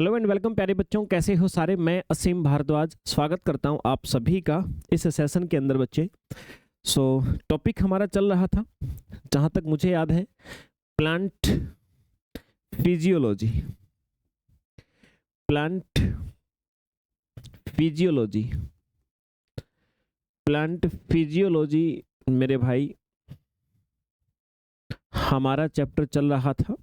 Hello and welcome प्यारे बच्चों, कैसे हो सारे। मैं असीम भारद्वाज स्वागत करता हूं आप सभी का इस सेशन के अंदर बच्चे। टॉपिक हमारा चल रहा था, जहां तक मुझे याद है, plant physiology. Plant physiology plant physiology मेरे भाई हमारा चैप्टर चल रहा था,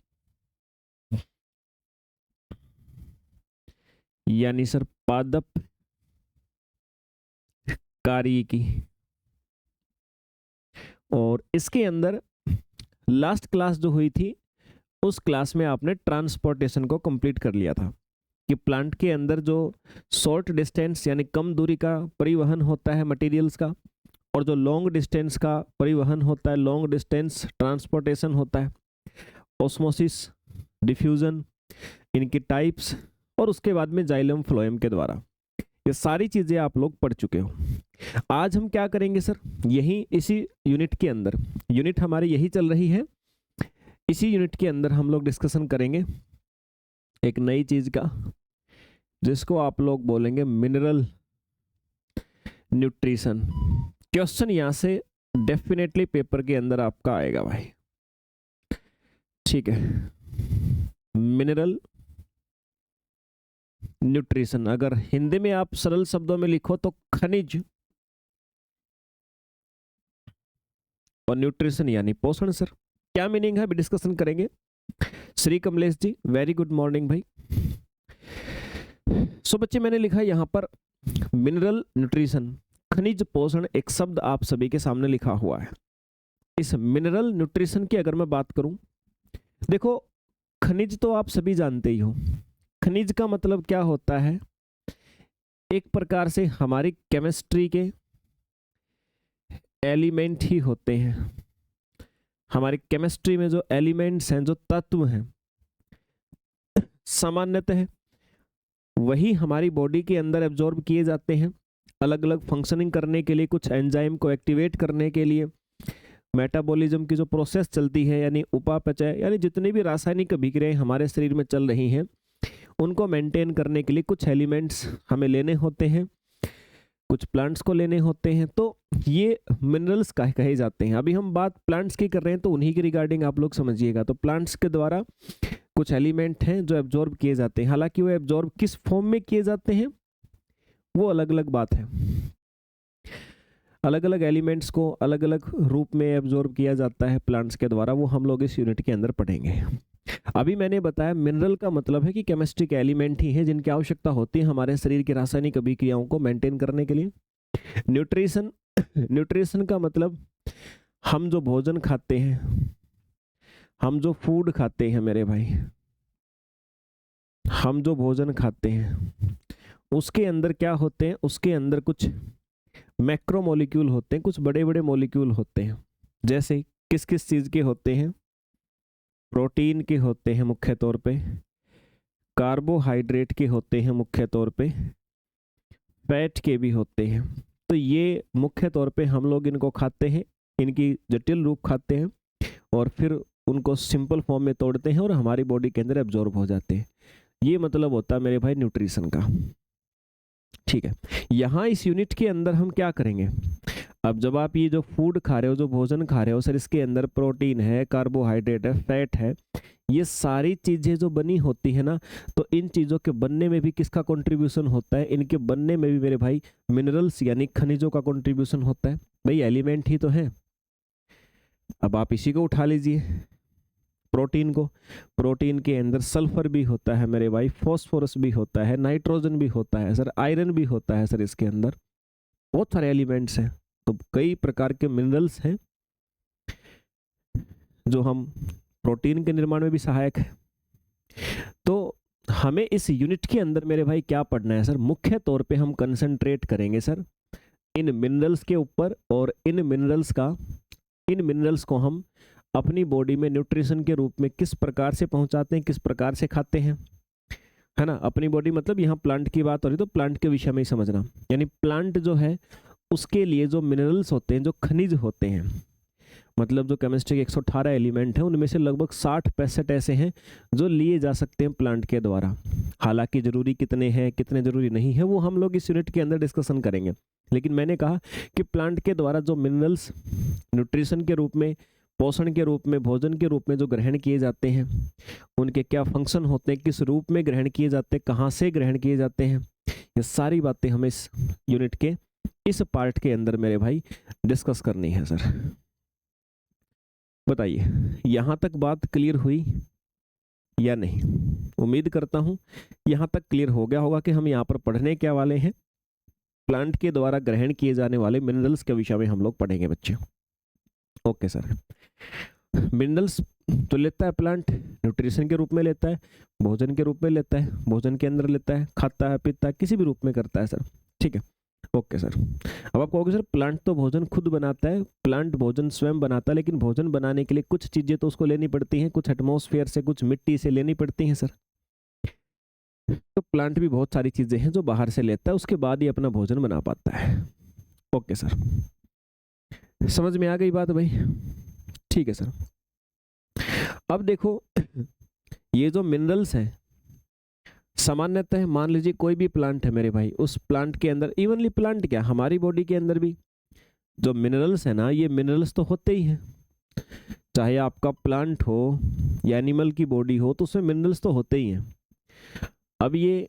यानी सर पादप कार्य की। और इसके अंदर लास्ट क्लास जो हुई थी, उस क्लास में आपने ट्रांसपोर्टेशन को कंप्लीट कर लिया था कि प्लांट के अंदर जो शॉर्ट डिस्टेंस यानी कम दूरी का परिवहन होता है मटेरियल्स का, और जो लॉन्ग डिस्टेंस का परिवहन होता है, लॉन्ग डिस्टेंस ट्रांसपोर्टेशन होता है, ऑस्मोसिस, डिफ्यूजन, इनकी टाइप्स, और उसके बाद में जाइलम फ्लोएम के द्वारा। ये सारी चीजें आप लोग पढ़ चुके हो। आज हम क्या करेंगे सर, यही इसी यूनिट के अंदर, यूनिट हमारी यही चल रही है, इसी यूनिट के अंदर हम लोग डिस्कशन करेंगे एक नई चीज का, जिसको आप लोग बोलेंगे मिनरल न्यूट्रिशन। क्वेश्चन यहां से डेफिनेटली पेपर के अंदर आपका आएगा भाई, ठीक है। मिनरल न्यूट्रिशन, अगर हिंदी में आप सरल शब्दों में लिखो तो खनिज, और न्यूट्रिशन यानी पोषण। सर क्या मीनिंग है अभी डिस्कशन करेंगे। Shri Kamlesh ji, very good morning भाई। बच्चे मैंने लिखा यहाँ पर मिनरल न्यूट्रिशन, खनिज पोषण, एक शब्द आप सभी के सामने लिखा हुआ है। इस मिनरल न्यूट्रिशन की अगर मैं बात करूं, देखो खनिज तो आप सभी जानते ही हो। खनिज का मतलब क्या होता है, एक प्रकार से हमारी केमिस्ट्री के एलिमेंट ही होते हैं। हमारी केमिस्ट्री में जो एलिमेंट्स हैं, जो तत्व हैं, सामान्यतः वही हमारी बॉडी के अंदर एब्जॉर्ब किए जाते हैं अलग अलग फंक्शनिंग करने के लिए, कुछ एंजाइम को एक्टिवेट करने के लिए, मेटाबॉलिज्म की जो प्रोसेस चलती है, यानी उपापचय, यानी जितनी भी रासायनिक अभिक्रियाएं हमारे शरीर में चल रही हैं, उनको मेंटेन करने के लिए कुछ एलिमेंट्स हमें लेने होते हैं, कुछ प्लांट्स को लेने होते हैं। तो ये मिनरल्स कहे जाते हैं। अभी हम बात प्लांट्स की कर रहे हैं, तो उन्हीं के रिगार्डिंग आप लोग समझिएगा। तो प्लांट्स के द्वारा कुछ एलिमेंट हैं जो एब्जॉर्ब किए जाते हैं, हालांकि वो एब्जॉर्ब किस फॉर्म में किए जाते हैं वो अलग अलग बात है। अलग अलग एलिमेंट्स को अलग अलग रूप में एब्जॉर्ब किया जाता है प्लांट्स के द्वारा, वो हम लोग इस यूनिट के अंदर पढ़ेंगे। अभी मैंने बताया मिनरल का मतलब है कि केमिस्ट्री के एलिमेंट ही हैं जिनकी आवश्यकता होती है हमारे शरीर की रासायनिक अभिक्रियाओं को मेंटेन करने के लिए। न्यूट्रिशन, न्यूट्रिशन का मतलब हम जो भोजन खाते हैं, हम जो फूड खाते हैं मेरे भाई, हम जो भोजन खाते हैं उसके अंदर क्या होते हैं, उसके अंदर कुछ मैक्रो मॉलिक्यूल होते हैं, कुछ बड़े बड़े मॉलिक्यूल होते हैं। जैसे किस किस चीज के होते हैं, प्रोटीन के होते हैं मुख्य तौर पे, कार्बोहाइड्रेट के होते हैं मुख्य तौर पे, फैट के भी होते हैं। तो ये मुख्य तौर पे हम लोग इनको खाते हैं, इनकी जटिल रूप खाते हैं, और फिर उनको सिंपल फॉर्म में तोड़ते हैं और हमारी बॉडी के अंदर एब्जॉर्ब हो जाते हैं। ये मतलब होता है मेरे भाई न्यूट्रिशन का, ठीक है। यहाँ इस यूनिट के अंदर हम क्या करेंगे, अब जब आप ये जो फूड खा रहे हो, जो भोजन खा रहे हो सर, इसके अंदर प्रोटीन है, कार्बोहाइड्रेट है, फैट है, ये सारी चीजें जो बनी होती है ना, तो इन चीजों के बनने में भी किसका कंट्रीब्यूशन होता है, इनके बनने में भी मेरे भाई मिनरल्स यानी खनिजों का कंट्रीब्यूशन होता है। भाई एलिमेंट ही तो है। अब आप इसी को उठा लीजिए, प्रोटीन को, प्रोटीन के अंदर सल्फर भी होता है मेरे भाई, फॉस्फोरस भी होता है, नाइट्रोजन भी होता है सर, आयरन भी होता है सर, इसके अंदर बहुत सारे एलिमेंट्स हैं। तो कई प्रकार के मिनरल्स हैं जो हम प्रोटीन के निर्माण में भी सहायक है। तो हमें इस यूनिट के अंदर मेरे भाई क्या पढ़ना है सर, मुख्य तौर पे हम कंसंट्रेट करेंगे सर इन मिनरल्स के ऊपर, और इन मिनरल्स को हम अपनी बॉडी में न्यूट्रिशन के रूप में किस प्रकार से पहुंचाते हैं, किस प्रकार से खाते हैं, है ना। अपनी बॉडी मतलब यहाँ प्लांट की बात हो रही, तो प्लांट के विषय में ही समझना, यानी प्लांट जो है उसके लिए जो मिनरल्स होते हैं, जो खनिज होते हैं, मतलब जो केमिस्ट्री के 118 एलिमेंट हैं उनमें से लगभग 60-65 ऐसे हैं जो लिए जा सकते हैं प्लांट के द्वारा। हालांकि जरूरी कितने हैं कितने जरूरी नहीं है वो हम लोग इस यूनिट के अंदर डिस्कशन करेंगे, लेकिन मैंने कहा कि प्लांट के द्वारा जो मिनरल्स न्यूट्रिशन के रूप में, पोषण के रूप में, भोजन के रूप में जो ग्रहण किए जाते हैं, उनके क्या फंक्शन होते हैं, किस रूप में ग्रहण किए जाते हैं, कहाँ से ग्रहण किए जाते हैं, ये सारी बातें हमें इस यूनिट के इस पार्ट के अंदर मेरे भाई डिस्कस करनी है सर। बताइए यहाँ तक बात क्लियर हुई या नहीं? उम्मीद करता हूँ यहाँ तक क्लियर हो गया होगा कि हम यहाँ पर पढ़ने क्या वाले हैं। प्लांट के द्वारा ग्रहण किए जाने वाले मिनरल्स के विषय में हम लोग पढ़ेंगे बच्चे। Okay sir. मिनरल्स तो लेता है प्लांट, न्यूट्रिशन के रूप में लेता है, भोजन के रूप में लेता है, भोजन के अंदर लेता है, खाता है, पीता है, किसी भी रूप में करता है सर। ठीक है, ओके सर। अब आप कहोगे सर प्लांट तो भोजन खुद बनाता है, प्लांट भोजन स्वयं बनाता है, लेकिन भोजन बनाने के लिए कुछ चीजें तो उसको लेनी पड़ती हैं, कुछ एटमॉस्फेयर से, कुछ मिट्टी से लेनी पड़ती हैं सर। तो प्लांट भी बहुत सारी चीजें हैं जो बाहर से लेता है, उसके बाद ही अपना भोजन बना पाता है। ओके सर, समझ में आ गई बात भाई? ठीक है सर। अब देखो ये जो मिनरल्स हैं सामान्यतः मान लीजिए कोई भी प्लांट है मेरे भाई, उस प्लांट के अंदर, इवनली प्लांट क्या हमारी बॉडी के अंदर भी जो मिनरल्स है ना, ये मिनरल्स तो होते ही हैं। चाहे आपका प्लांट हो या एनिमल की बॉडी हो तो उसमें मिनरल्स तो होते ही हैं। अब ये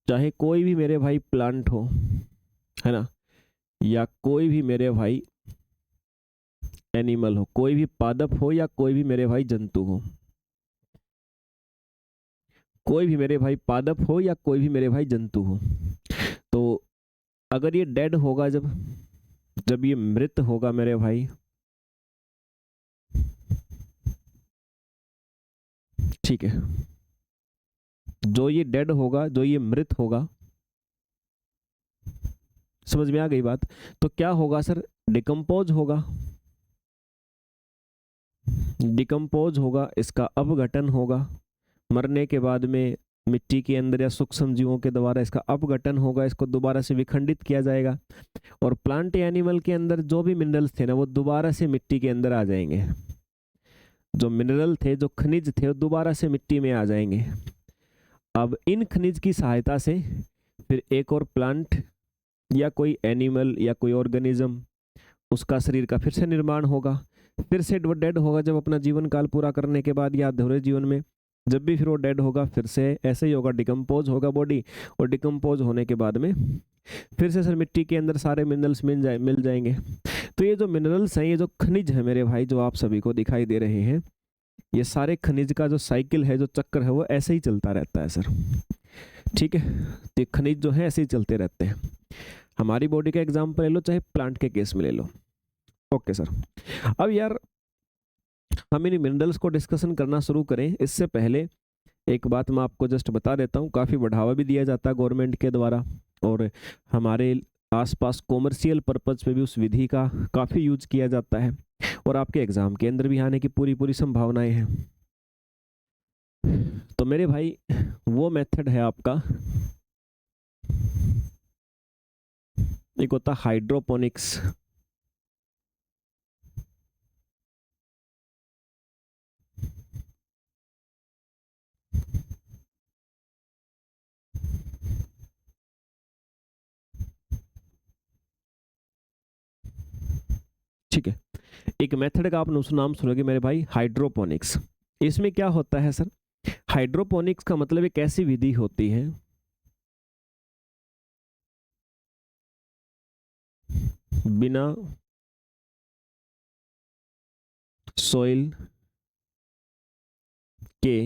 चाहे कोई भी मेरे भाई प्लांट हो, है ना, या कोई भी मेरे भाई एनिमल हो, कोई भी पादप हो या कोई भी मेरे भाई जंतु हो, कोई भी मेरे भाई पादप हो या कोई भी मेरे भाई जंतु हो, तो अगर ये डेड होगा, जब ये मृत होगा मेरे भाई, ठीक है, जो ये डेड होगा, जो ये मृत होगा, समझ में आ गई बात? तो क्या होगा सर? डिकम्पोज होगा, डिकम्पोज होगा, इसका अपघटन होगा, मरने के बाद में मिट्टी के अंदर या सूक्ष्म जीवों के द्वारा इसका अपघटन होगा, इसको दोबारा से विखंडित किया जाएगा, और प्लांट एनिमल के अंदर जो भी मिनरल्स थे ना वो दोबारा से मिट्टी के अंदर आ जाएंगे। जो मिनरल थे, जो खनिज थे, वो दोबारा से मिट्टी में आ जाएंगे। अब इन खनिज की सहायता से फिर एक और प्लांट या कोई एनिमल या कोई ऑर्गेनिज्म, उसका शरीर का फिर से निर्माण होगा, फिर से वो डेड होगा जब अपना जीवन काल पूरा करने के बाद, या अधूरे जीवन में जब भी फिर वो डेड होगा, फिर से ऐसे ही होगा, डिकम्पोज होगा बॉडी, और डिकम्पोज होने के बाद में फिर से सर मिट्टी के अंदर सारे मिनरल्स मिल जाएंगे। तो ये जो मिनरल्स हैं, ये जो खनिज है मेरे भाई, जो आप सभी को दिखाई दे रहे हैं, ये सारे खनिज का जो साइकिल है, जो चक्कर है, वो ऐसे ही चलता रहता है सर। ठीक है, तो खनिज जो है ऐसे ही चलते रहते हैं। हमारी बॉडी का एग्जाम्पल ले लो, चाहे प्लांट के केस में ले लो। Okay sir. अब यार हम इन मिनरल्स को डिस्कशन करना शुरू करें, इससे पहले एक बात मैं आपको जस्ट बता देता हूँ। काफ़ी बढ़ावा भी दिया जाता है गवर्नमेंट के द्वारा, और हमारे आसपास कॉमर्शियल पर्पज पे भी उस विधि का काफ़ी यूज किया जाता है, और आपके एग्जाम के अंदर भी आने की पूरी संभावनाएं हैं। तो मेरे भाई वो मेथड है आपका, एक होता हाइड्रोपोनिक्स, ठीक है। एक मेथड का आप नाम सुनोगे मेरे भाई, हाइड्रोपोनिक्स। इसमें क्या होता है सर? हाइड्रोपोनिक्स का मतलब एक ऐसी विधि होती है बिना सॉइल के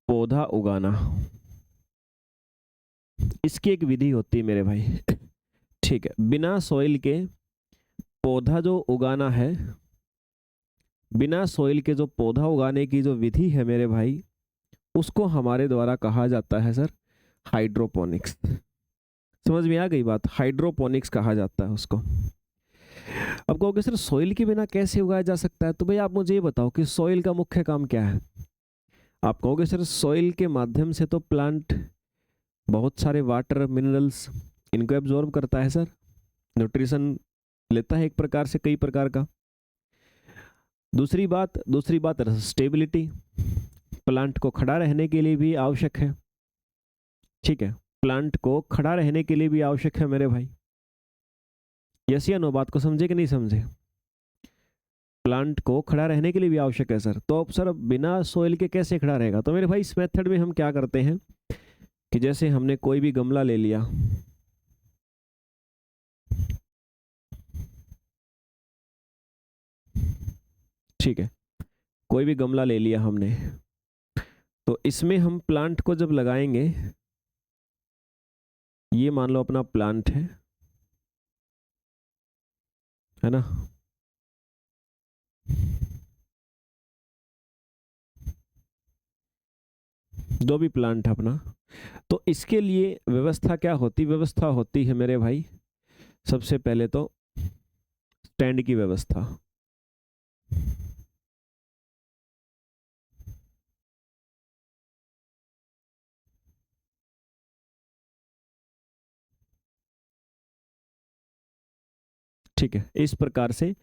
पौधा उगाना, इसकी एक विधि होती है मेरे भाई। ठीक है, बिना सॉइल के पौधा जो उगाना है, बिना सॉइल के जो पौधा उगाने की जो विधि है मेरे भाई, उसको हमारे द्वारा कहा जाता है सर हाइड्रोपोनिक्स। समझ में आ गई बात? हाइड्रोपोनिक्स कहा जाता है उसको। अब कहोगे सर सॉइल के बिना कैसे उगाया जा सकता है? तो भाई आप मुझे ये बताओ कि सॉइल का मुख्य काम क्या है? आप कहोगे सर सॉइल के माध्यम से तो प्लांट बहुत सारे वाटर मिनरल्स इनको एब्जॉर्ब करता है सर, न्यूट्रिशन लेता है एक प्रकार से, कई प्रकार का। दूसरी बात स्टेबिलिटी, प्लांट को खड़ा रहने के लिए भी आवश्यक है। ठीक है, प्लांट को खड़ा रहने के लिए भी आवश्यक है मेरे भाई। यस या नो, बात को समझे कि नहीं समझे? प्लांट को खड़ा रहने के लिए भी आवश्यक है सर। तो अब सर बिना सोइल के कैसे खड़ा रहेगा? तो मेरे भाई इस मेथड में हम क्या करते हैं कि जैसे हमने कोई भी गमला ले लिया, ठीक है, कोई भी गमला ले लिया हमने, तो इसमें हम प्लांट को जब लगाएंगे, ये मान लो अपना प्लांट है ना, जो भी प्लांट है अपना, तो इसके लिए व्यवस्था होती है मेरे भाई, सबसे पहले तो स्टैंड की व्यवस्था। ठीक है, इस प्रकार से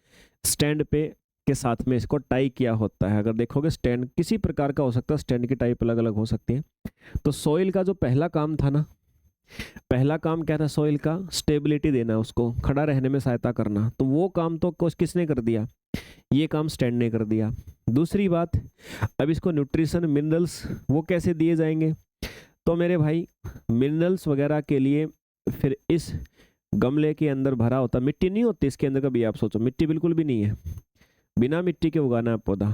स्टैंड पे के साथ में इसको टाई किया होता है। अगर देखोगे स्टैंड किसी प्रकार का हो सकता है, स्टैंड की टाइप अलग अलग हो सकती है। तो सॉइल का जो पहला काम था ना, पहला काम क्या था सॉइल का? स्टेबिलिटी देना, उसको खड़ा रहने में सहायता करना। तो वो काम तो किसने कर दिया? ये काम स्टैंड ने कर दिया। दूसरी बात, अब इसको न्यूट्रिशन मिनरल्स वो कैसे दिए जाएंगे? तो मेरे भाई मिनरल्स वगैरह के लिए फिर इस गमले के अंदर भरा होता, मिट्टी नहीं होती इसके अंदर, कभी आप सोचो, मिट्टी बिल्कुल भी नहीं है, बिना मिट्टी के उगाना है पौधा।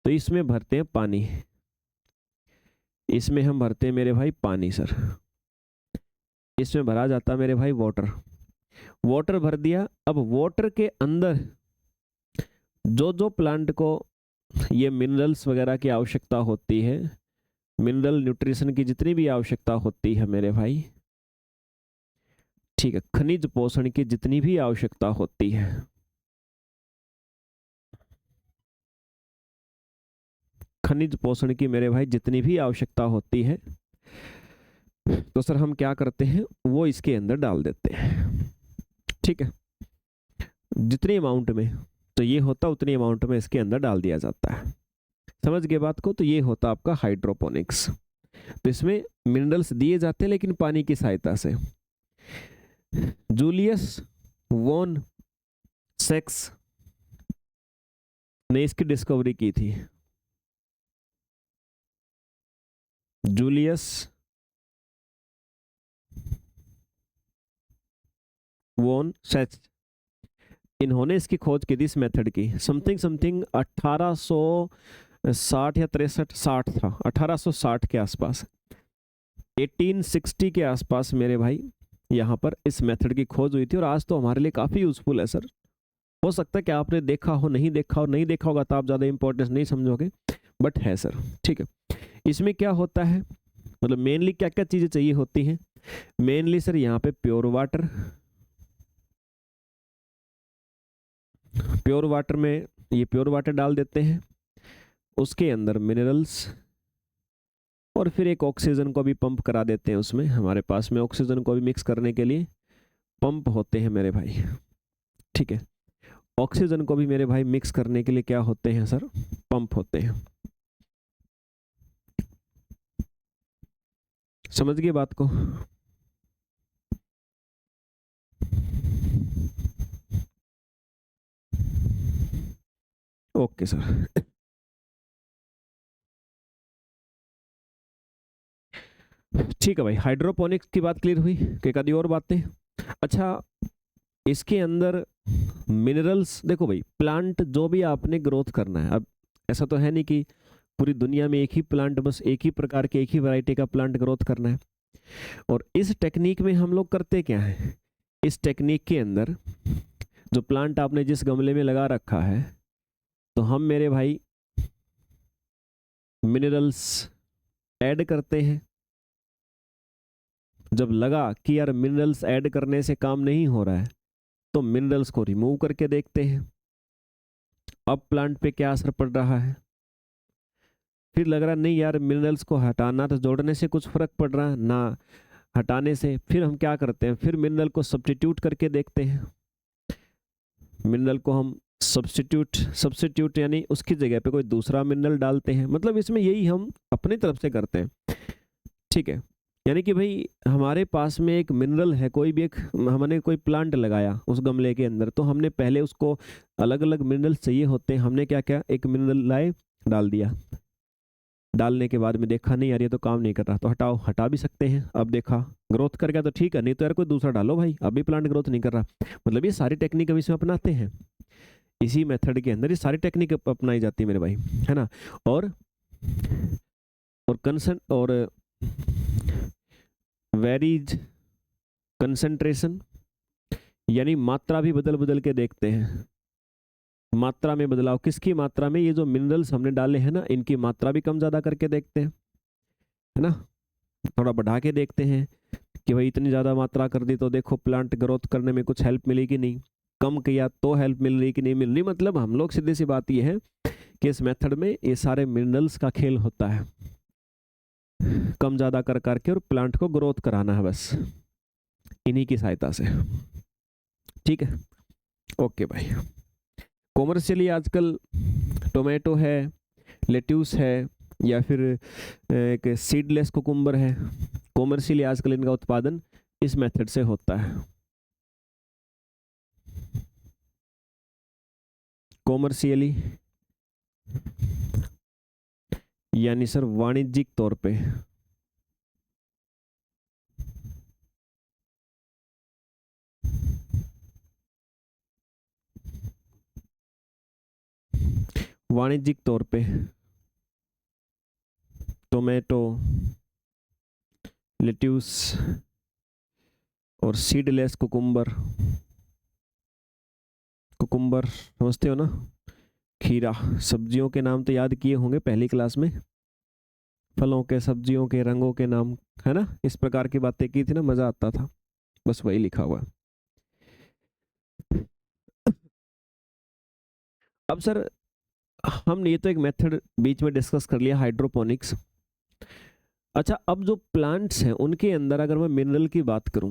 तो इसमें भरते हैं पानी, इसमें हम भरते हैं मेरे भाई पानी सर, इसमें भरा जाता है मेरे भाई वाटर, वाटर भर दिया। अब वाटर के अंदर जो जो प्लांट को ये मिनरल्स वगैरह की आवश्यकता होती है, मिनरल न्यूट्रिशन की जितनी भी आवश्यकता होती है मेरे भाई, ठीक है, खनिज पोषण की जितनी भी आवश्यकता होती है, खनिज पोषण की मेरे भाई जितनी भी आवश्यकता होती है, तो सर हम क्या करते हैं, वो इसके अंदर डाल देते हैं। ठीक है, जितनी अमाउंट में तो ये होता, उतनी अमाउंट में इसके अंदर डाल दिया जाता है। समझ गए बात को? तो ये होता आपका हाइड्रोपोनिक्स। तो इसमें मिनरल्स दिए जाते हैं लेकिन पानी की सहायता से। जूलियस वॉन सेक्स ने इसकी डिस्कवरी की थी। जूलियस वॉन सेक्स, इन्होंने इसकी खोज की थी इस मेथड की, समथिंग 1860 या 63 60 था, 1860 के आसपास, 1860 के आसपास मेरे भाई यहाँ पर इस मेथड की खोज हुई थी। और आज तो हमारे लिए काफ़ी यूजफुल है सर। हो सकता है कि आपने देखा हो, नहीं देखा हो, नहीं देखा होगा तो आप ज़्यादा इंपॉर्टेंस नहीं समझोगे, बट है सर। ठीक है, इसमें क्या होता है, मतलब मेनली क्या क्या चीज़ें चाहिए होती हैं? मेनली सर यहाँ पे प्योर वाटर, प्योर वाटर में ये प्योर वाटर डाल देते हैं, उसके अंदर मिनरल्स, और फिर एक ऑक्सीजन को भी पंप करा देते हैं उसमें। हमारे पास में ऑक्सीजन को भी मिक्स करने के लिए पंप होते हैं मेरे भाई। ठीक है, ऑक्सीजन को भी मेरे भाई मिक्स करने के लिए क्या होते हैं सर? पंप होते हैं। समझ गए बात को? Okay sir. ठीक है भाई, हाइड्रोपोनिक्स की बात क्लियर हुई कि एक आधी और बातें? अच्छा, इसके अंदर मिनरल्स, देखो भाई प्लांट जो भी आपने ग्रोथ करना है, अब ऐसा तो है नहीं कि पूरी दुनिया में एक ही प्लांट, बस एक ही प्रकार के एक ही वैरायटी का प्लांट ग्रोथ करना है। और इस टेक्निक में हम लोग करते क्या है, इस टेक्निक के अंदर जो प्लांट आपने जिस गमले में लगा रखा है, तो हम मेरे भाई मिनरल्स ऐड करते हैं। जब लगा कि यार मिनरल्स ऐड करने से काम नहीं हो रहा है, तो मिनरल्स को रिमूव करके देखते हैं अब प्लांट पे क्या असर पड़ रहा है। फिर लग रहा नहीं यार मिनरल्स को हटाना तो जोड़ने से कुछ फर्क पड़ रहा है ना, हटाने से फिर हम क्या करते हैं, फिर मिनरल को सब्स्टिट्यूट करके देखते हैं। मिनरल को हम सब्स्टिट्यूट यानी उसकी जगह पे कोई दूसरा मिनरल डालते हैं। मतलब इसमें यही हम अपनी तरफ से करते हैं, ठीक है। यानी कि भाई हमारे पास में एक मिनरल है, कोई भी एक, हमने कोई प्लांट लगाया उस गमले के अंदर, तो हमने पहले उसको अलग अलग मिनरल चाहिए होते हैं, हमने क्या क्या एक मिनरल लाए, डाल दिया। डालने के बाद में देखा नहीं यार ये तो काम नहीं कर रहा, तो हटाओ, हटा भी सकते हैं। अब देखा ग्रोथ कर गया तो ठीक है, नहीं तो यार कोई दूसरा डालो भाई, अभी प्लांट ग्रोथ नहीं कर रहा। मतलब ये सारी टेक्निक अब इसमें अपनाते हैं, इसी मेथड के अंदर ये सारी टेक्निक अपनाई जाती है मेरे भाई, है ना। और कंसेंट और वेरीज कंसंट्रेशन, यानी मात्रा भी बदल बदल के देखते हैं। मात्रा में बदलाव, किसकी मात्रा में, ये जो मिनरल्स हमने डाले हैं ना, इनकी मात्रा भी कम ज्यादा करके देखते हैं, है ना। थोड़ा बढ़ा के देखते हैं कि भाई इतनी ज्यादा मात्रा कर दी तो देखो प्लांट ग्रोथ करने में कुछ हेल्प मिली कि नहीं, कम किया तो हेल्प मिल रही कि नहीं मिल रही। मतलब हम लोग, सीधी सी बात ये है कि इस मेथड में ये सारे मिनरल्स का खेल होता है, कम ज्यादा कर करके और प्लांट को ग्रोथ कराना है बस, इन्हीं की सहायता से, ठीक है। ओके भाई, कॉमर्शियली आजकल टोमेटो है, लेट्यूस है, या फिर एक सीडलेस कुकुम्बर है, कॉमर्शियली आजकल इनका उत्पादन इस मेथड से होता है। कॉमर्शियली यानी सर वाणिज्यिक तौर पे, वाणिज्यिक तौर पे टोमेटो, लेट्यूस और सीडलेस कुकुम्बर, कुकुम्बर समझते हो ना, खीरा, सब्जियों के नाम तो याद किए होंगे पहली क्लास में, फलों के, सब्जियों के, रंगों के नाम, है ना। इस प्रकार की बातें की थी ना, मजा आता था, बस वही लिखा हुआ है। अब सर हमने ये तो एक मेथड बीच में डिस्कस कर लिया, हाइड्रोपोनिक्स। अच्छा, अब जो प्लांट्स हैं उनके अंदर अगर मैं मिनरल की बात करूं,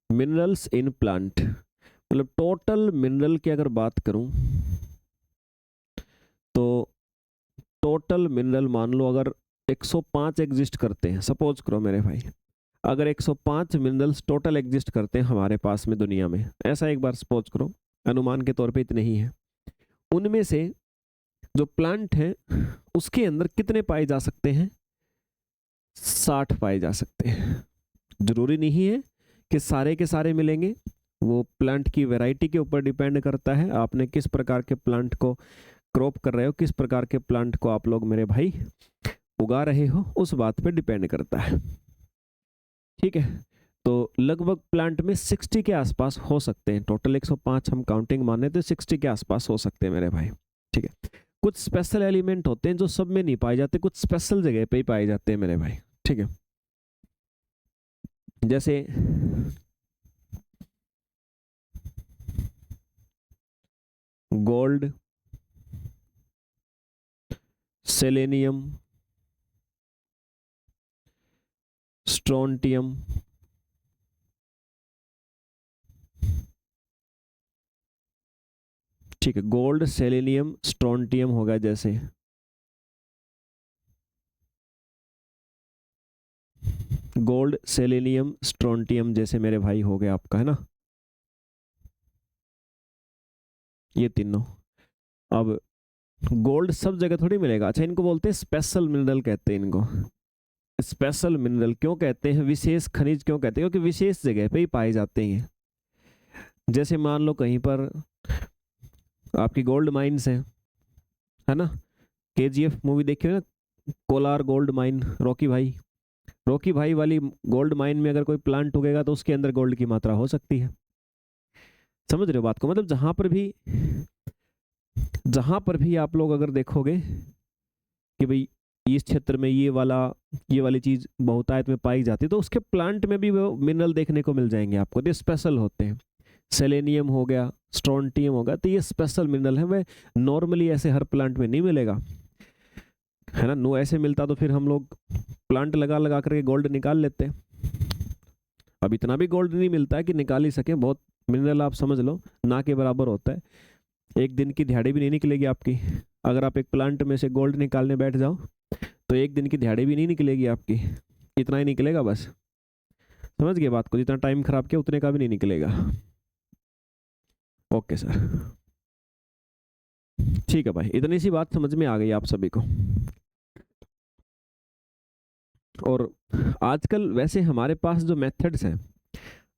मिनरल्स इन प्लांट, मतलब टोटल मिनरल की अगर बात करूं, तो टोटल मिनरल मान लो अगर 105 एग्जिस्ट करते हैं, सपोज करो मेरे भाई, अगर 105 मिनरल्स टोटल एग्जिस्ट करते हैं हमारे पास में दुनिया में, ऐसा एक बार सपोज करो, अनुमान के तौर पे इतने ही है, उनमें से जो प्लांट है उसके अंदर कितने पाए जा सकते हैं, 60 पाए जा सकते हैं। जरूरी नहीं है कि सारे के सारे मिलेंगे, वो प्लांट की वैरायटी के ऊपर डिपेंड करता है, आपने किस प्रकार के प्लांट को क्रॉप कर रहे हो, किस प्रकार के प्लांट को आप लोग मेरे भाई उगा रहे हो, उस बात पे डिपेंड करता है, ठीक है। तो लगभग प्लांट में 60 के आसपास हो सकते हैं, टोटल 105 हम काउंटिंग माने तो 60 के आसपास हो सकते हैं मेरे भाई, ठीक है। कुछ स्पेशल एलिमेंट होते हैं जो सब में नहीं पाए जाते, कुछ स्पेशल जगह पे ही पाए जाते हैं मेरे भाई, ठीक है। जैसे गोल्ड, सेलेनियम, स्ट्रोंटियम, ठीक है। गोल्ड, सेलेनियम, स्ट्रोंटियम होगा, जैसे गोल्ड, सेलेनियम, स्ट्रोंटियम जैसे मेरे भाई हो गया आपका, है ना, ये तीनों। अब गोल्ड सब जगह थोड़ी मिलेगा, अच्छा इनको बोलते हैं स्पेशल मिनरल, कहते हैं इनको स्पेशल मिनरल। क्यों कहते हैं विशेष खनिज, क्यों कहते हैं, क्योंकि विशेष जगह पे ही पाए जाते हैं। जैसे मान लो कहीं पर आपकी गोल्ड माइंस है ना, केजीएफ मूवी देखी हो ना, कोलार गोल्ड माइन, रॉकी भाई वाली गोल्ड माइन में अगर कोई प्लांट उगेगा तो उसके अंदर गोल्ड की मात्रा हो सकती है। समझ रहे हो बात को, मतलब जहां पर भी आप लोग अगर देखोगे कि भाई इस क्षेत्र में ये वाली चीज बहुतायत में पाई जाती है, तो उसके प्लांट में भी वो मिनरल देखने को मिल जाएंगे आपको, तो स्पेशल होते हैं। सेलेनियम हो गया, स्ट्रोंटियम हो गया, तो ये स्पेशल मिनरल है, वह नॉर्मली ऐसे हर प्लांट में नहीं मिलेगा। है ना। नो ऐसे मिलता तो फिर हम लोग प्लांट लगा लगा करके गोल्ड निकाल लेते। अब इतना भी गोल्ड नहीं मिलता है कि निकाल ही सके, बहुत मिनरल आप समझ लो ना के बराबर होता है। एक दिन की दिहाड़ी भी नहीं निकलेगी आपकी। अगर आप एक प्लांट में से गोल्ड निकालने बैठ जाओ तो एक दिन की दिहाड़ी भी नहीं निकलेगी आपकी, इतना ही निकलेगा बस। समझ गए बात को, जितना टाइम खराब किया उतने का भी नहीं निकलेगा। ओके सर, ठीक है भाई, इतनी सी बात समझ में आ गई आप सभी को। और आजकल वैसे हमारे पास जो मेथड्स हैं,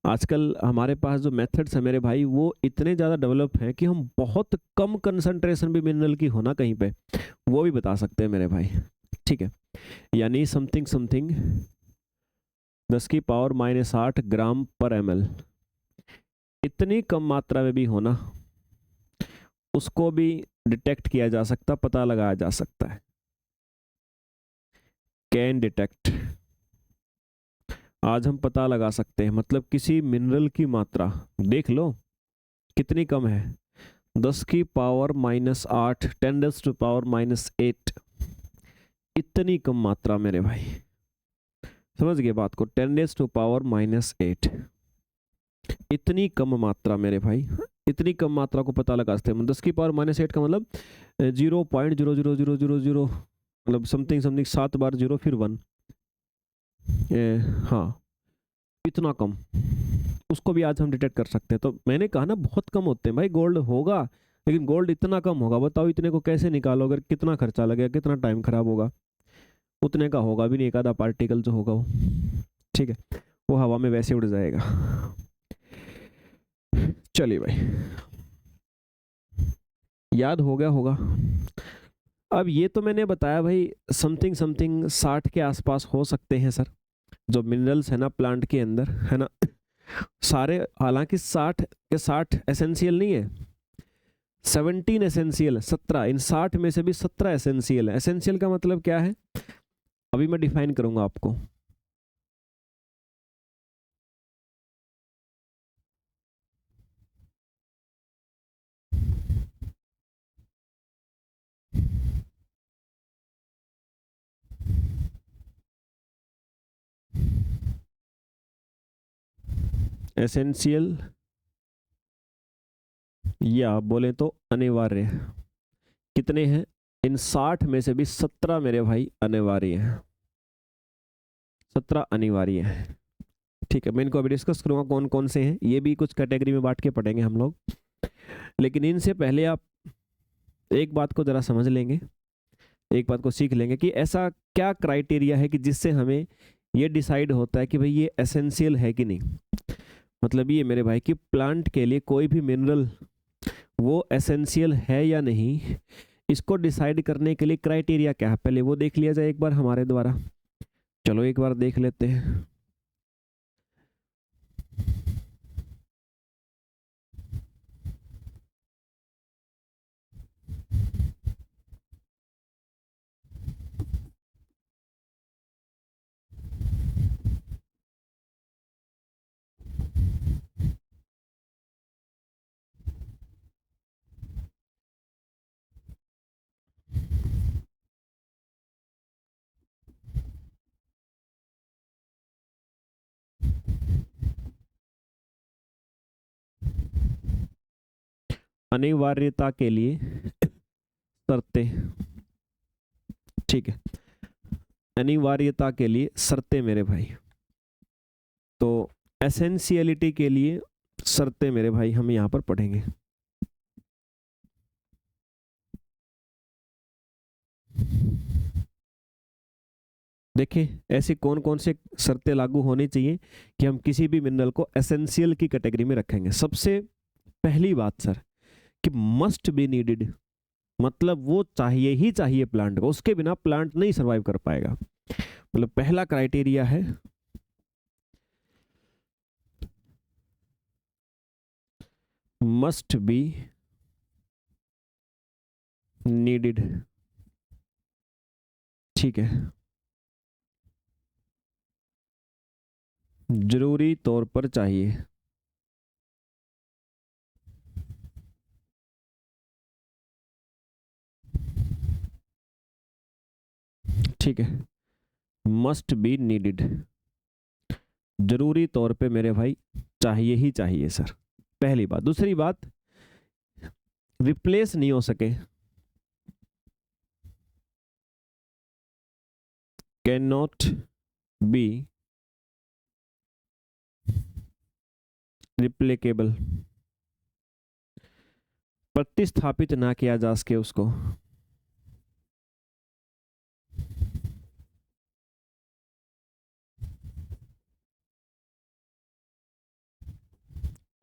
आजकल हमारे पास जो मेथड्स हैं मेरे भाई, वो इतने ज़्यादा डेवलप हैं कि हम बहुत कम कंसंट्रेशन भी मिनरल की होना कहीं पे, वो भी बता सकते हैं मेरे भाई। ठीक है, यानी समथिंग समथिंग 10⁻⁸ ग्राम/ml, इतनी कम मात्रा में भी होना, उसको भी डिटेक्ट किया जा सकता, पता लगाया जा सकता है। कैन डिटेक्ट, आज हम पता लगा सकते हैं, मतलब किसी मिनरल की मात्रा देख लो कितनी कम है, 10⁻⁸, 10⁻⁸, इतनी कम मात्रा मेरे भाई। समझ गए बात को, 10⁻⁸, इतनी कम मात्रा मेरे भाई, इतनी कम मात्रा को पता लगा सकते हैं। 10⁻⁸ का मतलब 0.00000, मतलब समथिंग समथिंग 7 बार 0 फिर 1, हाँ इतना कम, उसको भी आज हम डिटेक्ट कर सकते हैं। तो मैंने कहा ना बहुत कम होते हैं भाई, गोल्ड होगा लेकिन गोल्ड इतना कम होगा, बताओ इतने को कैसे निकालोगे, कितना खर्चा लगेगा, कितना टाइम खराब होगा, उतने का होगा भी नहीं, एक आधा पार्टिकल जो होगा वो, ठीक है, वो हवा में वैसे उड़ जाएगा। चलिए भाई, याद हो गया होगा। अब ये तो मैंने बताया भाई समथिंग समथिंग 60 के आसपास हो सकते हैं सर, जो मिनरल्स है ना प्लांट के अंदर, है ना सारे। हालांकि 60 के 60 एसेंशियल नहीं है, 17 एसेंशियल, 17, इन 60 में से भी 17 एसेंशियल है। एसेंशियल का मतलब क्या है, अभी मैं डिफाइन करूंगा आपको। एसेंशियल या बोले तो अनिवार्य, कितने हैं, इन 60 में से भी 17 मेरे भाई अनिवार्य हैं, 17 अनिवार्य हैं। ठीक है, मैं इनको अभी डिस्कस करूंगा कौन कौन से हैं, ये भी कुछ कैटेगरी में बांट के पढ़ेंगे हम लोग। लेकिन इनसे पहले आप एक बात को जरा समझ लेंगे, एक बात को सीख लेंगे कि ऐसा क्या क्राइटेरिया है कि जिससे हमें ये डिसाइड होता है कि भाई ये एसेंशियल है कि नहीं। मतलब ये मेरे भाई कि प्लांट के लिए कोई भी मिनरल वो एसेंशियल है या नहीं, इसको डिसाइड करने के लिए क्राइटेरिया क्या है, पहले वो देख लिया जाए एक बार हमारे द्वारा। चलो एक बार देख लेते हैं। अनिवार्यता के लिए शर्तें, ठीक है, अनिवार्यता के लिए शर्तें मेरे भाई। तो एसेंशियलिटी के लिए शर्तें मेरे भाई हम यहाँ पर पढ़ेंगे। देखिए ऐसी कौन कौन से शर्तें लागू होनी चाहिए कि हम किसी भी मिनरल को एसेंशियल की कैटेगरी में रखेंगे। सबसे पहली बात सर कि मस्ट बी नीडेड, मतलब वो चाहिए ही चाहिए प्लांट को, उसके बिना प्लांट नहीं सरवाइव कर पाएगा। मतलब पहला क्राइटेरिया है मस्ट बी नीडेड, ठीक है, जरूरी तौर पर चाहिए। ठीक है, मस्ट बी नीडेड, जरूरी तौर पे मेरे भाई चाहिए ही चाहिए सर, पहली बात। दूसरी बात, रिप्लेस नहीं हो सके, कैन नॉट बी रिप्लिकेबल, प्रतिस्थापित ना किया जा सके उसको।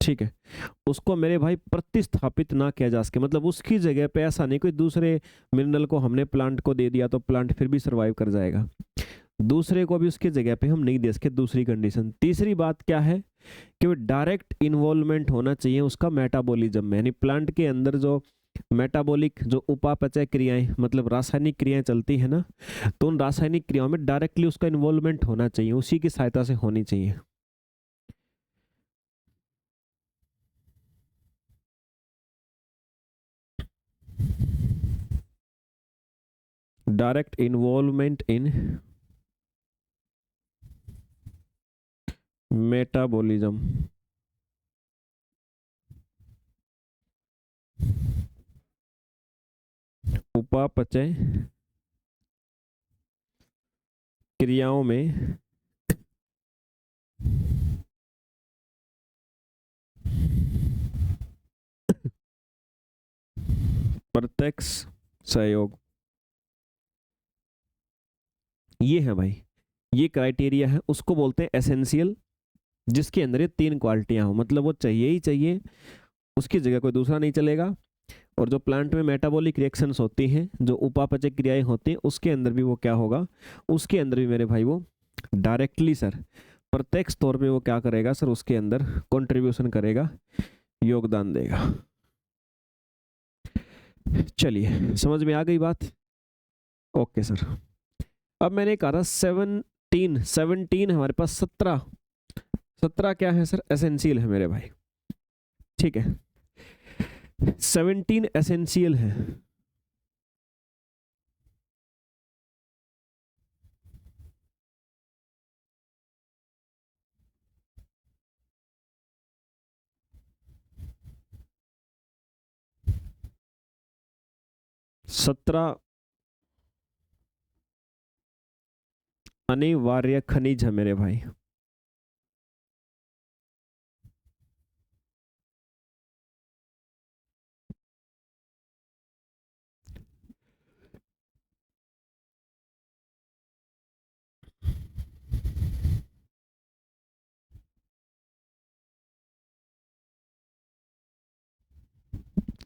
ठीक है, उसको मेरे भाई प्रतिस्थापित ना किया जा सके, मतलब उसकी जगह पे ऐसा नहीं कोई दूसरे मिनरल को हमने प्लांट को दे दिया तो प्लांट फिर भी सरवाइव कर जाएगा, दूसरे को भी उसकी जगह पे हम नहीं दे सके, दूसरी कंडीशन। तीसरी बात क्या है कि वो डायरेक्ट इन्वॉल्वमेंट होना चाहिए उसका मेटाबॉलिज्म में, यानी प्लांट के अंदर जो मेटाबॉलिक जो उपापचय क्रियाएं मतलब रासायनिक क्रियाएं चलती है ना, तो उन रासायनिक क्रियाओं में डायरेक्टली उसका इन्वॉल्वमेंट होना चाहिए, उसी की सहायता से होनी चाहिए। डायरेक्ट इन्वॉल्वमेंट इन मेटाबॉलिज्म, उपापचय क्रियाओं में प्रत्यक्ष सहयोग, ये है भाई, ये क्राइटेरिया है, उसको बोलते हैं एसेंशियल, जिसके अंदर ये तीन क्वालिटियां हो, मतलब वो चाहिए ही चाहिए, उसकी जगह कोई दूसरा नहीं चलेगा, और जो प्लांट में मेटाबॉलिक रिएक्शंस होती हैं, जो उपापचय क्रियाएं होती हैं, उसके अंदर भी वो क्या होगा, उसके अंदर भी मेरे भाई वो डायरेक्टली सर प्रत्यक्ष तौर पे वो क्या करेगा सर, उसके अंदर कंट्रीब्यूशन करेगा, योगदान देगा। चलिए समझ में आ गई बात, ओके सर। अब मैंने कहा था 17 हमारे पास 17 क्या है सर, एसेंशियल है मेरे भाई, ठीक है, 17 एसेंशियल है। सत्रह अनिवार्य खनिज है मेरे भाई,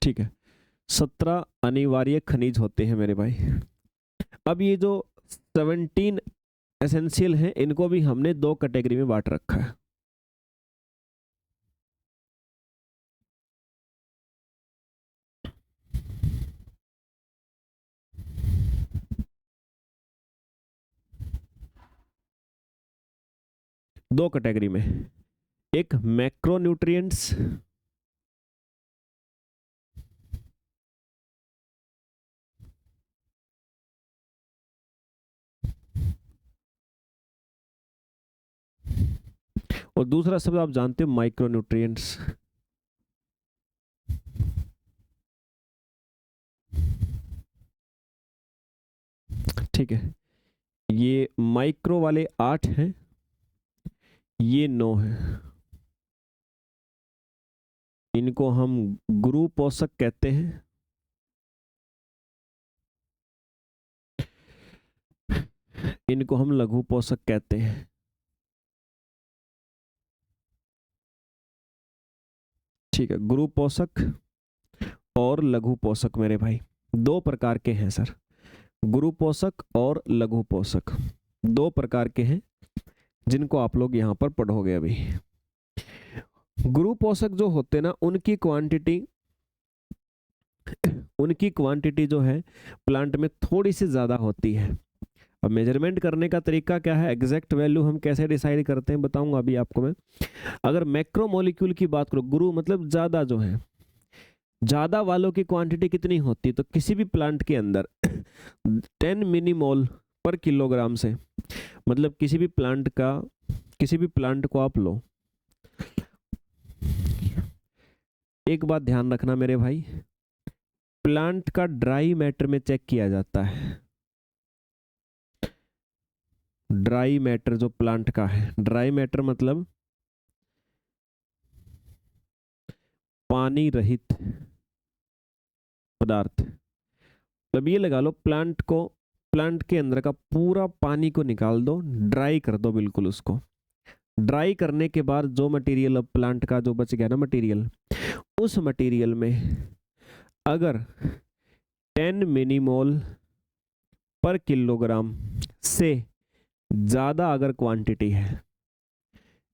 ठीक है, 17 अनिवार्य खनिज होते हैं मेरे भाई। अब ये जो 17 एसेंशियल हैं, इनको भी हमने दो कैटेगरी में बांट रखा है। दो कैटेगरी में, एक मैक्रोन्यूट्रिएंट्स, और दूसरा शब्द आप जानते हो माइक्रोन्यूट्रिएंट्स। ठीक है, ये माइक्रो वाले 8 हैं, ये 9 है, इनको हम गुरु पोषक कहते हैं, इनको हम लघु पोषक कहते हैं। ठीक है, गुरु पोषक और लघु पोषक मेरे भाई दो प्रकार के हैं सर, गुरु पोषक और लघु पोषक दो प्रकार के हैं, जिनको आप लोग यहाँ पर पढ़ोगे अभी। गुरु पोषक जो होते हैं ना, उनकी क्वांटिटी जो है प्लांट में थोड़ी सी ज्यादा होती है। अब मेजरमेंट करने का तरीका क्या है, एग्जैक्ट वैल्यू हम कैसे डिसाइड करते हैं बताऊंगा अभी आपको मैं। अगर मैक्रो मॉलिक्यूल की बात करो, गुरु मतलब ज्यादा जो है, ज्यादा वालों की क्वांटिटी कितनी होती है, तो किसी भी प्लांट के अंदर 10 मिलीमोल पर किलोग्राम से, मतलब किसी भी प्लांट को आप लो। एक बात ध्यान रखना मेरे भाई, प्लांट का ड्राई मैटर में चेक किया जाता है। ड्राई मैटर जो प्लांट का है, ड्राई मैटर मतलब पानी रहित पदार्थ। मतलब ये लगा लो, प्लांट के अंदर का पूरा पानी को निकाल दो, ड्राई कर दो बिल्कुल उसको। ड्राई करने के बाद जो मटेरियल, अब प्लांट का जो बच गया ना मटेरियल, उस मटेरियल में अगर 10 मिलीमोल पर किलोग्राम से ज़्यादा अगर क्वांटिटी है,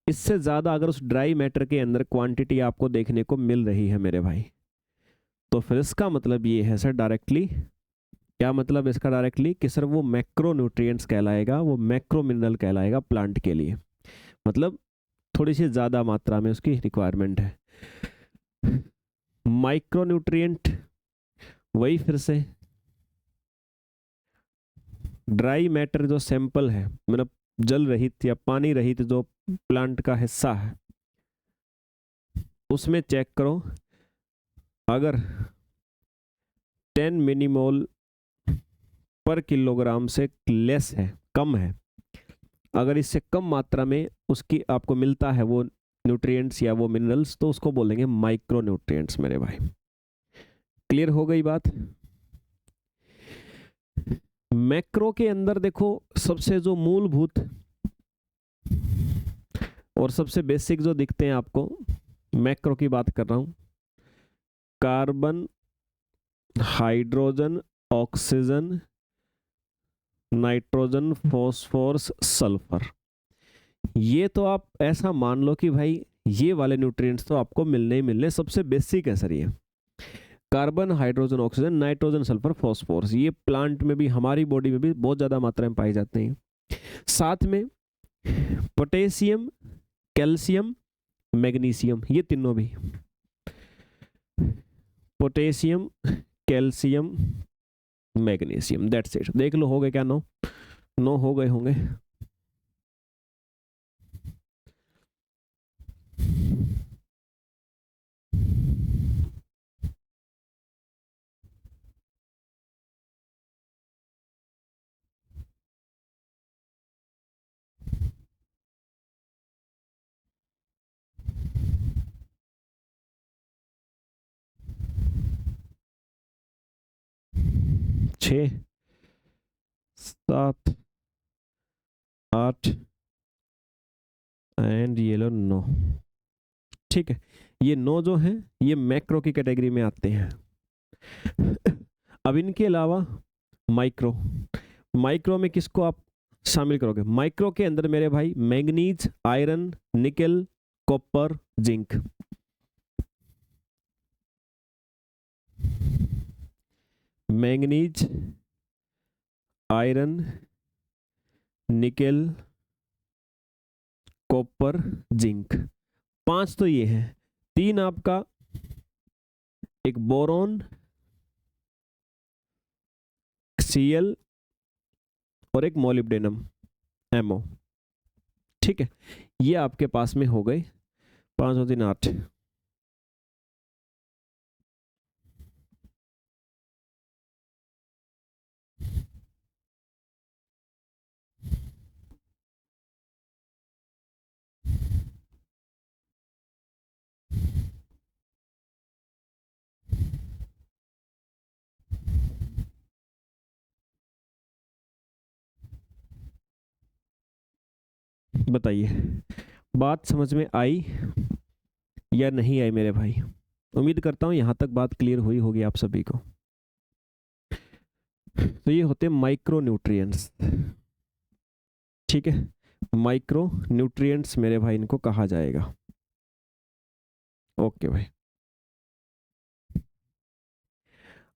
इससे ज़्यादा अगर उस ड्राई मैटर के अंदर क्वांटिटी आपको देखने को मिल रही है मेरे भाई, तो फिर इसका मतलब ये है सर डायरेक्टली, क्या मतलब इसका डायरेक्टली, कि सर वो मैक्रो न्यूट्रिएंट्स कहलाएगा, वो मैक्रो मिनरल कहलाएगा प्लांट के लिए। मतलब थोड़ी सी ज़्यादा मात्रा में उसकी रिक्वायरमेंट है। माइक्रो न्यूट्रिएंट वही फिर से ड्राई मैटर जो सैंपल है, मतलब जल रहित या पानी रहित जो प्लांट का हिस्सा है, उसमें चेक करो, अगर 10 मिलीमोल पर किलोग्राम से लेस है, कम है, अगर इससे कम मात्रा में उसकी आपको मिलता है वो न्यूट्रिएंट्स या वो मिनरल्स, तो उसको बोलेंगे माइक्रो न्यूट्रिएंट्स मेरे भाई। क्लियर हो गई बात? मैक्रो के अंदर देखो, सबसे जो मूलभूत और सबसे बेसिक जो दिखते हैं आपको, मैक्रो की बात कर रहा हूं, carbon, hydrogen, oxygen, nitrogen, phosphorus, sulphur. ये तो आप ऐसा मान लो कि भाई ये वाले न्यूट्रिएंट्स तो आपको मिलने ही मिलने, सबसे बेसिक है सर ये। Carbon, hydrogen, oxygen, nitrogen, sulphur, phosphorus, ये प्लांट में भी, हमारी बॉडी में भी बहुत ज़्यादा मात्रा में पाए जाते हैं। साथ में पोटेशियम, कैल्शियम, मैग्नीशियम, ये तीनों भी, potassium, calcium, magnesium, that's it. देख लो हो गए क्या? 9 हो गए होंगे। छः, 7, 8 एंड ये लो 9। ठीक है, ये 9 जो हैं ये मैक्रो की कैटेगरी में आते हैं। अब इनके अलावा माइक्रो में किसको आप शामिल करोगे? माइक्रो के अंदर मेरे भाई manganese, iron, nickel, copper, zinc. Manganese, iron, nickel, copper, zinc, 5 तो ये हैं। 3 आपका, एक बोरॉन, Cl और एक मोलिब्डेनम, MO। ठीक है, ये आपके पास में हो गए 5 और 3 8। बताइए, बात समझ में आई या नहीं आई मेरे भाई? उम्मीद करता हूं यहां तक बात क्लियर हुई होगी आप सभी को। तो ये होते हैं माइक्रो न्यूट्रिएंट्स। ठीक है, माइक्रो न्यूट्रिएंट्स मेरे भाई इनको कहा जाएगा। ओके भाई।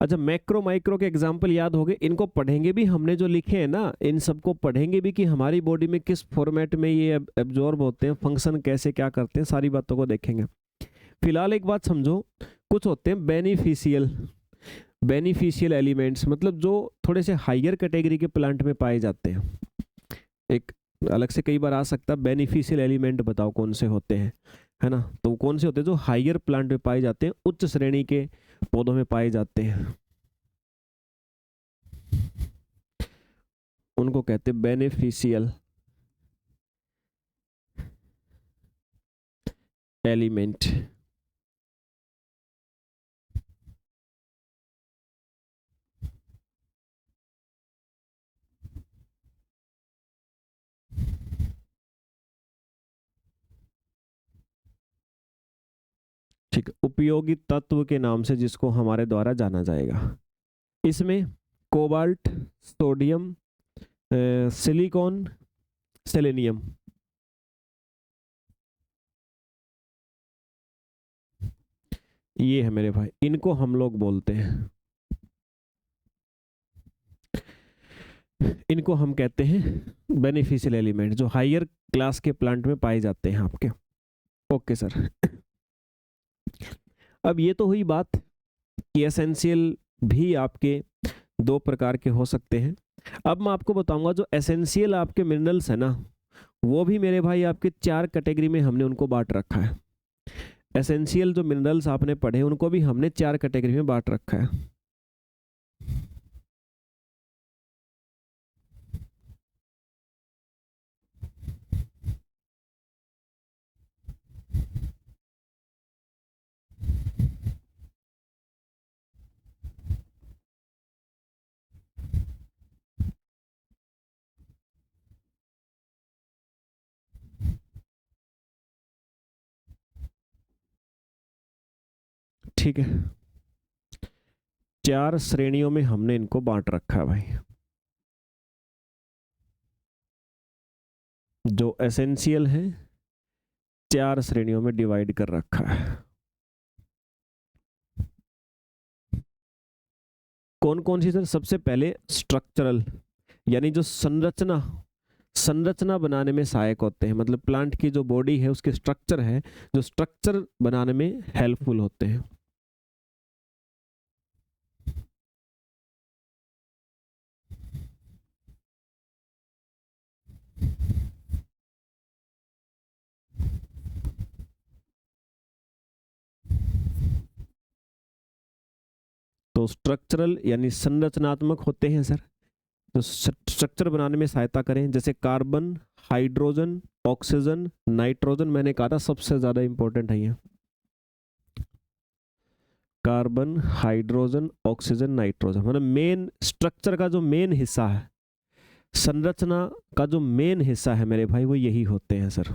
अच्छा, मैक्रो माइक्रो के एग्जाम्पल याद हो गए, इनको पढ़ेंगे भी हमने जो लिखे हैं ना, इन सबको पढ़ेंगे भी कि हमारी बॉडी में किस फॉर्मेट में ये एब्जॉर्ब होते हैं, फंक्शन कैसे क्या करते हैं, सारी बातों को देखेंगे। फिलहाल एक बात समझो, कुछ होते हैं बेनिफिशियल। बेनिफिशियल एलिमेंट्स मतलब जो थोड़े से हायर कैटेगरी के प्लांट में पाए जाते हैं। एक अलग से कई बार आ सकता, बेनिफिशियल एलिमेंट बताओ कौन से होते हैं, है ना। तो कौन से होते हैं जो हायर प्लांट में पाए जाते हैं, उच्च श्रेणी के पौधों में पाए जाते हैं, उनको कहते हैं बेनिफिशियल एलिमेंट। ठीक, उपयोगी तत्व के नाम से जिसको हमारे द्वारा जाना जाएगा। इसमें कोबाल्ट, सोडियम, सिलिकॉन, सेलेनियम, ये है मेरे भाई, इनको हम लोग बोलते हैं, इनको हम कहते हैं बेनिफिशियल एलिमेंट, जो हायर क्लास के प्लांट में पाए जाते हैं आपके। Okay sir. अब ये तो हुई बात कि एसेंशियल भी आपके दो प्रकार के हो सकते हैं। अब मैं आपको बताऊंगा जो एसेंशियल आपके मिनरल्स है ना, वो भी मेरे भाई आपके 4 कैटेगरी में हमने उनको बांट रखा है। एसेंशियल जो मिनरल्स आपने पढ़े उनको भी हमने 4 कैटेगरी में बांट रखा है। ठीक है, 4 श्रेणियों में हमने इनको बांट रखा है भाई। जो एसेंशियल है 4 श्रेणियों में डिवाइड कर रखा है। कौन कौन सी सर? सबसे पहले स्ट्रक्चरल, यानी जो संरचना संरचना बनाने में सहायक होते हैं, मतलब प्लांट की जो बॉडी है उसके स्ट्रक्चर है, जो स्ट्रक्चर बनाने में हेल्पफुल होते हैं। तो स्ट्रक्चरल यानी संरचनात्मक होते हैं सर, जो स्ट्रक्चर बनाने में सहायता करें, जैसे कार्बन, हाइड्रोजन, ऑक्सीजन, नाइट्रोजन। मैंने कहा था सबसे ज्यादा इंपॉर्टेंट है ये, कार्बन, हाइड्रोजन, ऑक्सीजन, नाइट्रोजन। मतलब मेन स्ट्रक्चर का जो मेन हिस्सा है, संरचना का जो मेन हिस्सा है मेरे भाई, वो यही होते हैं सर।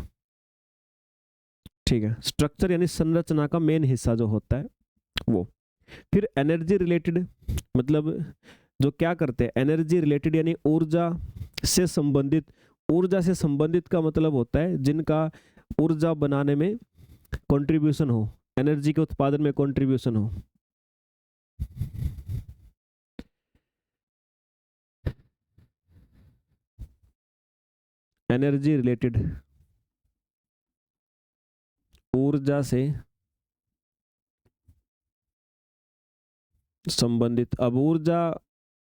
ठीक है, स्ट्रक्चर यानी संरचना का मेन हिस्सा जो होता है वो। फिर एनर्जी रिलेटेड, मतलब जो क्या करते हैं, एनर्जी रिलेटेड यानी ऊर्जा से संबंधित। ऊर्जा से संबंधित का मतलब होता है जिनका ऊर्जा बनाने में कंट्रीब्यूशन हो, एनर्जी के उत्पादन में कंट्रीब्यूशन हो। एनर्जी रिलेटेड, ऊर्जा से संबंधित। अब ऊर्जा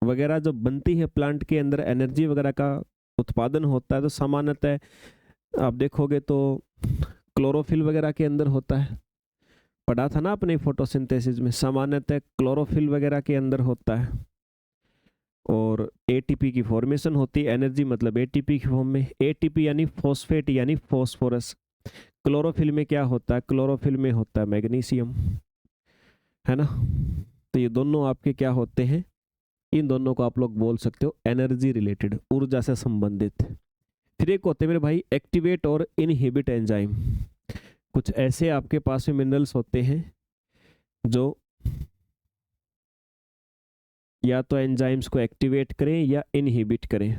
वगैरह जो बनती है प्लांट के अंदर, एनर्जी वगैरह का उत्पादन होता है, तो सामान्यतः आप देखोगे तो क्लोरोफिल वगैरह के अंदर होता है। पढ़ा था ना अपने फोटोसिंथेसिस में, सामान्यतः क्लोरोफिल वगैरह के अंदर होता है। और एटीपी की फॉर्मेशन होती है, एनर्जी मतलब एटीपी की फॉर्म में। एटीपी यानी फॉस्फेट यानी फॉस्फोरस। क्लोरोफिल में क्या होता है? क्लोरोफिल में होता है मैग्नीशियम, है ना। तो ये दोनों आपके क्या होते हैं? इन दोनों को आप लोग बोल सकते हो एनर्जी रिलेटेड, ऊर्जा से संबंधित। फिर एक होते हैं मेरे भाई एक्टिवेट और इनहिबिट एंजाइम। कुछ ऐसे आपके पास में मिनरल्स होते हैं जो या तो एंजाइम्स को एक्टिवेट करें या इनहिबिट करें।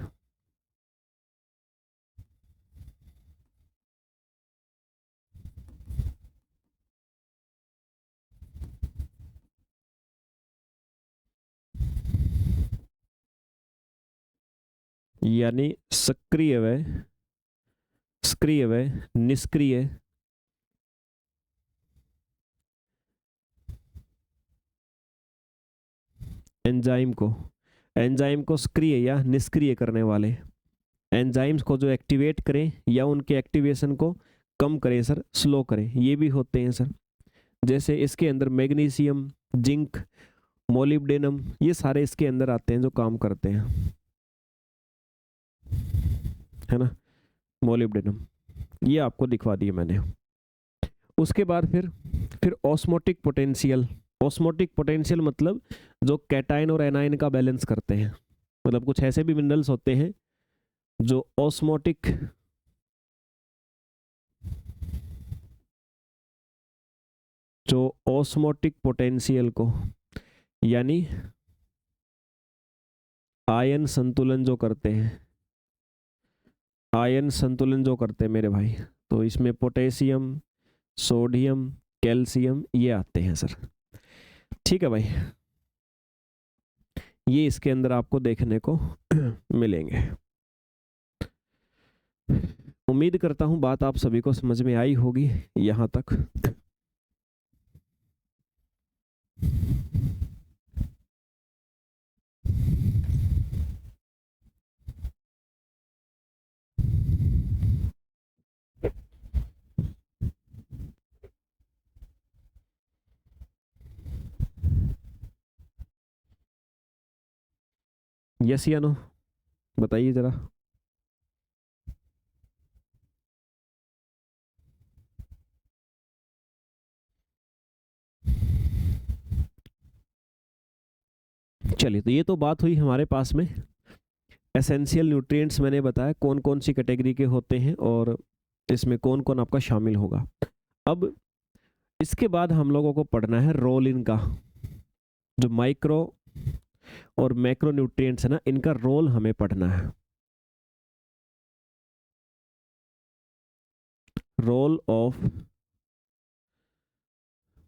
यानी सक्रिय व सक्रिय व निष्क्रिय एंजाइम को सक्रिय या निष्क्रिय करने वाले, एंजाइम्स को जो एक्टिवेट करें या उनके एक्टिवेशन को कम करें सर, स्लो करें, ये भी होते हैं सर। जैसे इसके अंदर मैग्नीशियम, जिंक, मोलिब्डेनम, ये सारे इसके अंदर आते हैं जो काम करते हैं, है ना, मोलिब्डेनम, ये आपको दिखवा दिए मैंने। उसके बाद फिर ऑस्मोटिक पोटेंशियल। ऑस्मोटिक पोटेंशियल मतलब जो कैटायन और एनायन का बैलेंस करते हैं, मतलब कुछ ऐसे भी मिनरल्स होते हैं जो ऑस्मोटिक पोटेंशियल को यानी आयन संतुलन जो करते हैं, आयन संतुलन जो करते हैं मेरे भाई, तो इसमें पोटेशियम, सोडियम, कैल्शियम ये आते हैं सर। ठीक है भाई, ये इसके अंदर आपको देखने को मिलेंगे। उम्मीद करता हूं बात आप सभी को समझ में आई होगी यहां तक। यस या नो बताइए जरा। चलिए, तो ये तो बात हुई हमारे पास में एसेंशियल न्यूट्रिएंट्स, मैंने बताया कौन कौन सी कैटेगरी के होते हैं और इसमें कौन कौन आपका शामिल होगा। अब इसके बाद हम लोगों को पढ़ना है रोल इनका, जो माइक्रो और मैक्रो न्यूट्रिएंट्स है ना, इनका रोल हमें पढ़ना है। Role of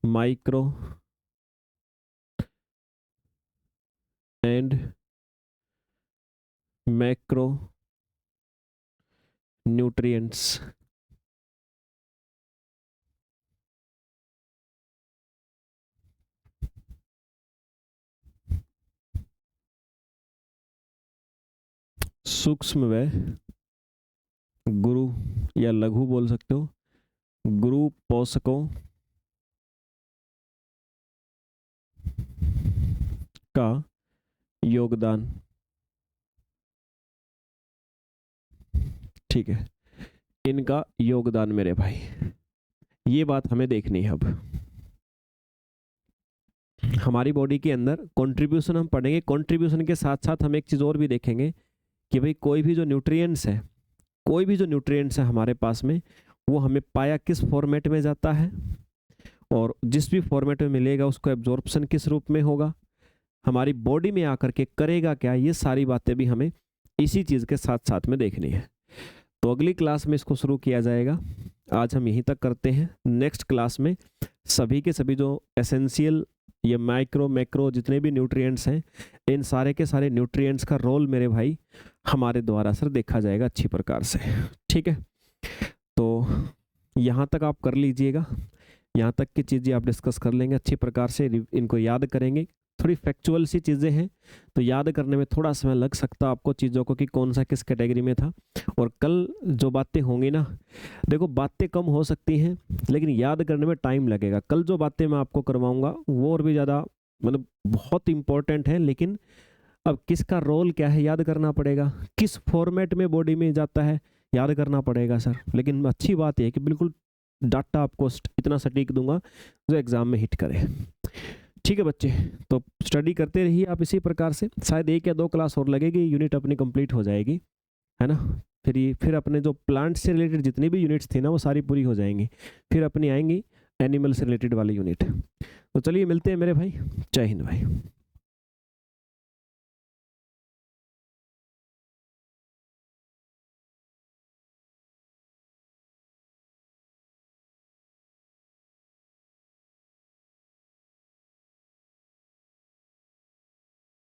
micro and macro nutrients. सूक्ष्म व गुरु या लघु बोल सकते हो, गुरु पोषकों का योगदान। ठीक है, इनका योगदान मेरे भाई, ये बात हमें देखनी है। अब हमारी बॉडी के अंदर कंट्रीब्यूशन हम पढ़ेंगे, कंट्रीब्यूशन के साथ साथ हम एक चीज़ और भी देखेंगे कि भाई कोई भी जो न्यूट्रिएंट्स है हमारे पास में, वो हमें पाया किस फॉर्मेट में जाता है और जिस भी फॉर्मेट में मिलेगा उसको एब्जॉर्प्शन किस रूप में होगा, हमारी बॉडी में आकर के करेगा क्या, ये सारी बातें भी हमें इसी चीज़ के साथ साथ में देखनी है। तो अगली क्लास में इसको शुरू किया जाएगा। आज हम यहीं तक करते हैं। नेक्स्ट क्लास में सभी के सभी जो एसेंशियल ये माइक्रो मैक्रो जितने भी न्यूट्रिएंट्स हैं, इन सारे के सारे न्यूट्रिएंट्स का रोल मेरे भाई हमारे द्वारा सर देखा जाएगा अच्छी प्रकार से। ठीक है, तो यहाँ तक आप कर लीजिएगा, यहाँ तक की चीज़ें आप डिस्कस कर लेंगे अच्छी प्रकार से, इनको याद करेंगे। थोड़ी फैक्चुअल सी चीज़ें हैं तो याद करने में थोड़ा समय लग सकता है आपको चीज़ों को कि कौन सा किस कैटेगरी में था। और कल जो बातें होंगी ना, देखो बातें कम हो सकती हैं लेकिन याद करने में टाइम लगेगा। कल जो बातें मैं आपको करवाऊंगा वो और भी ज़्यादा मतलब बहुत इंपॉर्टेंट है, लेकिन अब किसका रोल क्या है याद करना पड़ेगा, किस फॉर्मेट में बॉडी में जाता है याद करना पड़ेगा सर। लेकिन अच्छी बात यह है कि बिल्कुल डाटा आपको इतना सटीक दूंगा जो एग्ज़ाम में हिट करे। ठीक है बच्चे, तो स्टडी करते रहिए आप इसी प्रकार से। शायद 1 या 2 क्लास और लगेगी, यूनिट अपनी कंप्लीट हो जाएगी, है ना। फिर अपने जो प्लांट से रिलेटेड जितनी भी यूनिट्स थी ना वो सारी पूरी हो जाएंगी, फिर अपनी आएंगी एनिमल से रिलेटेड वाली यूनिट। तो चलिए मिलते हैं मेरे भाई, जय हिंद भाई।